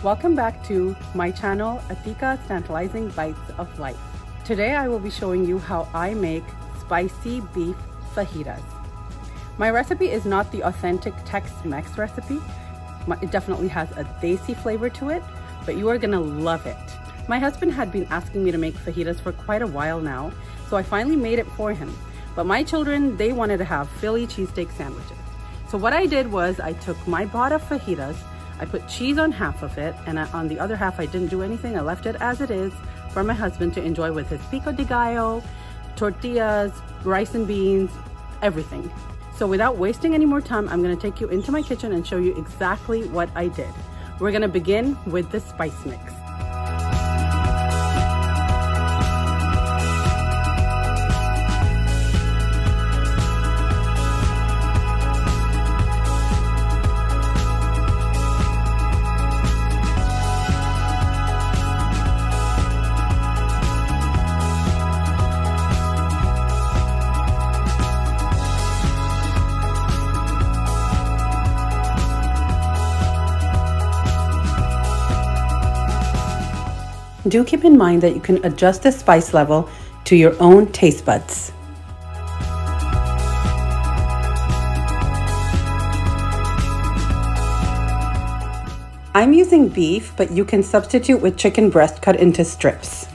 Welcome back to my channel, Atika Tantalizing Bites of Life. Today I will be showing you how I make spicy beef fajitas. My recipe is not the authentic Tex-Mex recipe. It definitely has a desi flavor to it, but you are gonna love it. My husband had been asking me to make fajitas for quite a while now, so I finally made it for him. But my children, they wanted to have Philly cheesesteak sandwiches. So what I did was I took my pot of fajitas, I put cheese on half of it, and on the other half I didn't do anything. I left it as it is for my husband to enjoy with his pico de gallo, tortillas, rice and beans, everything. So without wasting any more time, I'm gonna take you into my kitchen and show you exactly what I did. We're gonna begin with the spice mix. Do keep in mind that you can adjust the spice level to your own taste buds. I'm using beef, but you can substitute with chicken breast cut into strips.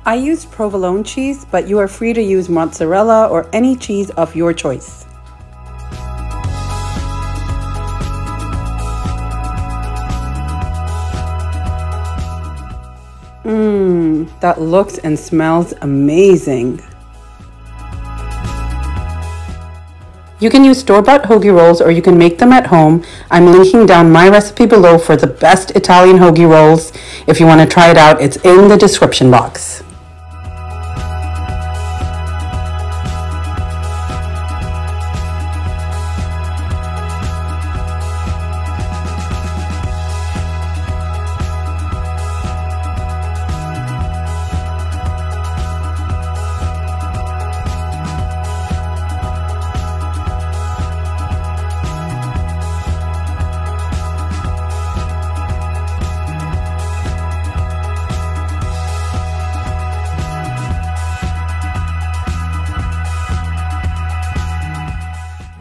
I used provolone cheese, but you are free to use mozzarella or any cheese of your choice. That looks and smells amazing. You can use store-bought hoagie rolls or you can make them at home. I'm linking down my recipe below for the best Italian hoagie rolls. If you want to try it out, it's in the description box.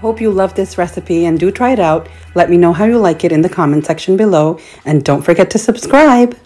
Hope you love this recipe and do try it out. Let me know how you like it in the comment section below, and don't forget to subscribe.